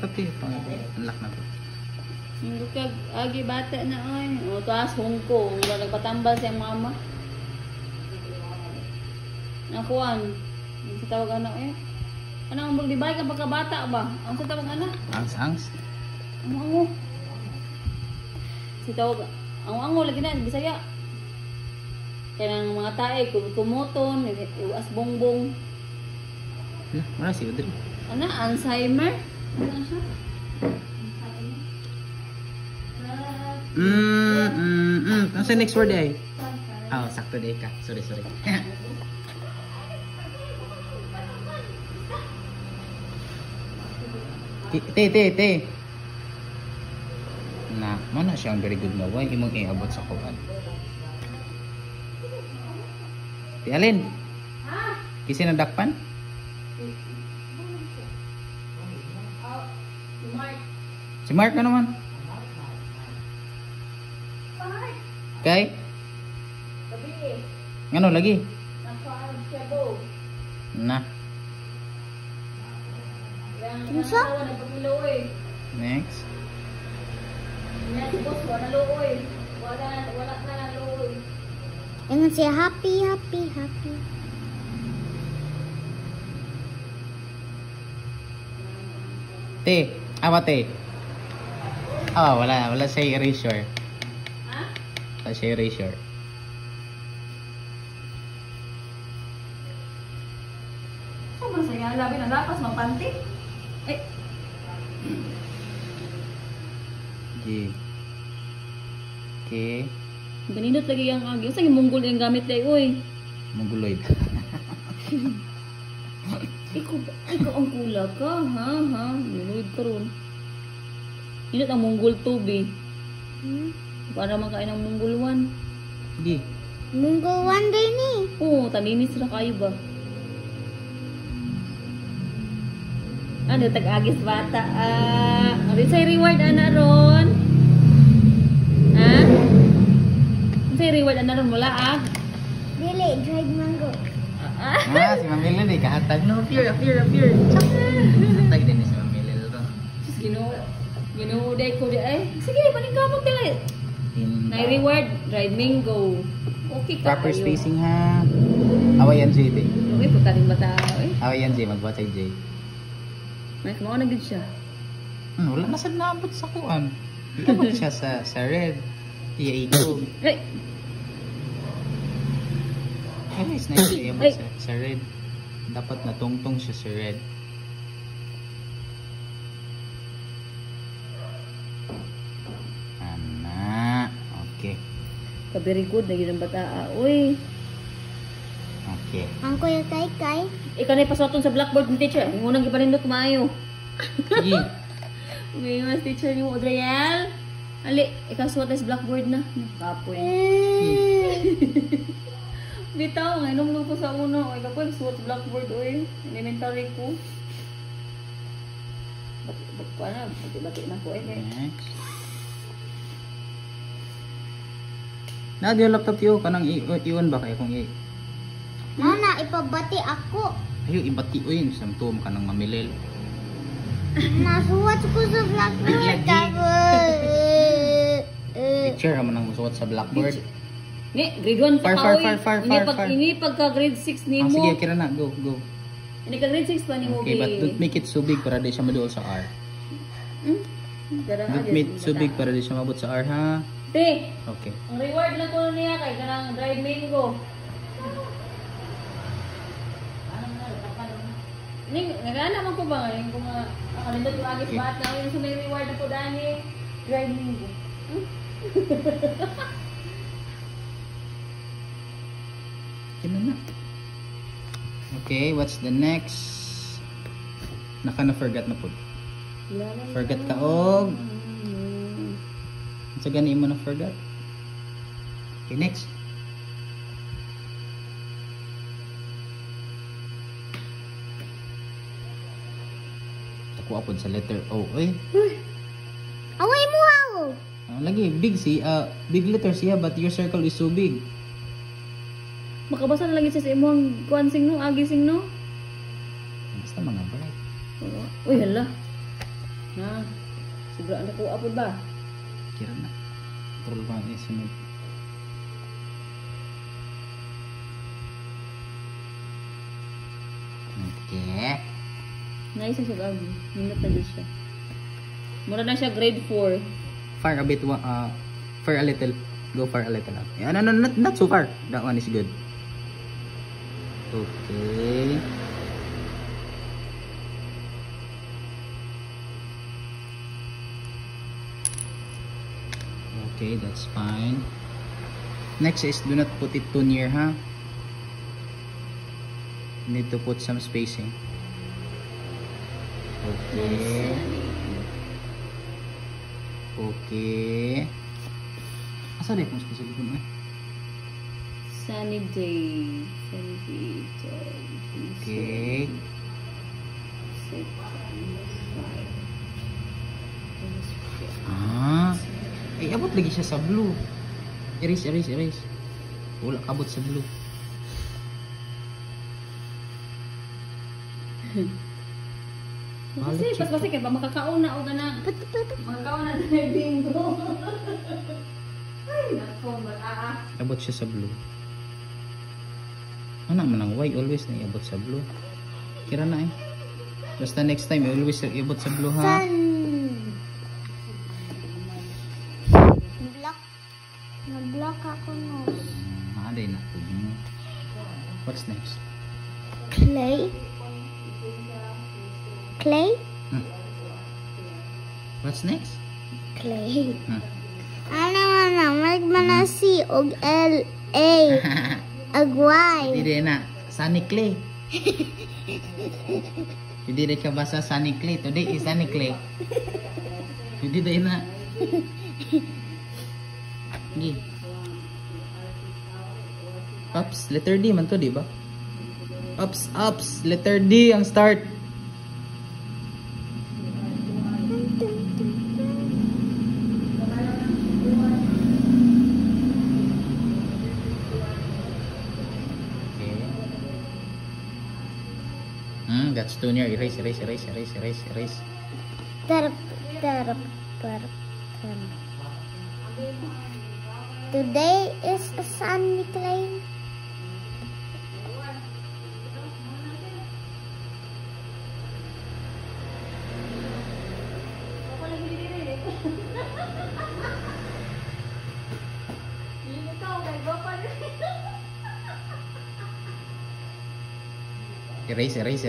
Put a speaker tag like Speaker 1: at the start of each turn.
Speaker 1: laptop eh. Unlock na po.
Speaker 2: Hindi ka, agi bata na oy. O, taas Hong Kong. Wala nagpatambal siyang mama. Nakuan. Ang sa tawag anak eh. Ano ang maglibay ka pagkabata ba? Ang sa tawag anak?
Speaker 1: Angs-angs.
Speaker 2: Ang si tawag, ang lagi na, Bisaya. Kaya ng mga tae, kumuton, iwas bongbong.
Speaker 1: Wala si Audrey.
Speaker 2: Ano? Alzheimer? Ano siya?
Speaker 1: Ano sa next word ay? Oh, sakto day ka. Sorry. Te. Na, mana siyang very good na way imong iabot sa kuan. Ti Alin? Kisi na dakpan? Si Mark na naman. Okay? Ngano lagi? Na. Next.
Speaker 3: Ingat siya happy.
Speaker 1: Te, apa te? Oh, wala siya erasure. Wala siya erasure.
Speaker 2: So, masaya. Labi na lapas, mapanti. Ay.
Speaker 1: G. Okay.
Speaker 2: Ganindot lagi yung agi. Saan yung munggol yung gamit day, uy?
Speaker 1: Mongoloid.
Speaker 2: Ikaw ang kula ka, ha? Minuid ka ron. Hinot ang munggol tubi. Para makain ang munggol 1.
Speaker 1: G.
Speaker 3: Munggo one day ni.
Speaker 2: Oo, taninis na kayo ba? Ano, tag-agis bata. Ano sa'yo reward, ana ron? Ha? Ano sa'yo reward, ana ron? Wala,
Speaker 3: Dili, dried mango.
Speaker 1: Si Mamilil eh, kahatag. No, appear. Kahatag din si Mamilil to.
Speaker 2: Ginuuday ko di ay. Sige, paningkamot dili. Na-reward, dried mango. Okay ka.
Speaker 1: Proper spacing ha. Awayan J day.
Speaker 2: Okay, puta rin bata.
Speaker 1: Awayan J, magbatay J.
Speaker 2: May kumawa na gid siya.
Speaker 1: Wala na sad naabot sa kuan. Abot siya sa red. Iya iko.
Speaker 2: Ay,
Speaker 1: Nice siya abot sa red. Dapat natungtong siya sa red. Ana, okay.
Speaker 2: very good na gid ang bata. Uy.
Speaker 1: Okay.
Speaker 3: Ang kuya kay.
Speaker 2: Ikaw na ipasuoton sa blackboard ni teacher. Yung unang ipanindot maayo.
Speaker 1: Sige.
Speaker 2: May mas teacher ni mo, Adriel. Ali, ikaw suot na sa blackboard na. Kapoy. Bitaw, ngayon lupo sa uno. Ikaw po, suot sa blackboard, uy. Elementary ko. Bati na po, eh.
Speaker 1: Next. Nadi yung laptop yun. Kanang iwan ba kayo kung
Speaker 3: Nana, ipabati ako.
Speaker 1: Ayo, ibati o yun. Samtum ka ng mamilil.
Speaker 3: Nasuwat ko sa blackboard.
Speaker 1: Picture mo nang musuot sa blackboard.
Speaker 2: Ni, grade 1 pa ka, uy.
Speaker 1: Far.
Speaker 2: Ini pagka grade 6 ni mo.
Speaker 1: Sige, kira na. Go.
Speaker 2: Ini ka grade 6 pa ni mo.
Speaker 1: Okay, but don't make it so big para di siya maduol sa R. Don't make it so big para di siya mabot sa R, ha?
Speaker 2: Te,
Speaker 1: Okay.
Speaker 2: ang reward na ko niya kay kanang dried mango. Nagana man ko ba ngayon kung nakalindot yung agis bata yung sa may reward na po dani dried mango.
Speaker 1: Na. Okay, what's the next? Naka-forgot na po. Forgot ka og. Sa gani mo na forgot. Okay, next. Takuha po sa letter O. Oy.
Speaker 3: Away mo ako.
Speaker 1: Lagi, big letter siya but your circle is so big.
Speaker 2: Makabasa na lagi siya sa imong kuan singno, agi singno.
Speaker 1: Basta mga bright.
Speaker 2: Uy, hala. Ha? Sobra na ko apod ba?
Speaker 1: Kira na. Control pa ang isunod. Okay.
Speaker 2: Naisa siya gagi. Nindot na din siya. Mura na siya grade 4.
Speaker 1: Far a bit, far a little. Go far a little up. Yeah, no, not so far. That one is good. Okay. Okay, that's fine. Next is do not put it too near, huh? Need to put some spacing. Okay. Okay. Asa deh kung sa likod mo?
Speaker 2: Sunny day. Sunny day.
Speaker 1: Okay. Ah. Eh, abot lagi siya sa blue. Erase. Wala abot sa blue.
Speaker 2: Kasi, pas-pasi kaya ba makakauna o na. Makakauna na yung bingo. Ay, nako,
Speaker 1: Abot siya sa blue. Anak man ang Y, always na iabot sa blue. Kira na eh. Basta next time, always iabot sa blue ha.
Speaker 3: Sun. Block. Na-block ako nose.
Speaker 1: Maaday na po. What's next?
Speaker 3: Clay. Clay?
Speaker 1: What's next?
Speaker 3: Clay.
Speaker 1: Hmm.
Speaker 3: Ano, magmana C og L A ag Y.
Speaker 1: Hindi na. Sunny Clay. Hindi rin ka basa Sunny Clay. Today is Sunny Clay. Hindi rin na. Hindi. Ups. Letter D man to, di ba? Ups. Letter D ang start. That's too near. Erase.
Speaker 3: Tarap. Today is a sunny clay.
Speaker 1: Erase.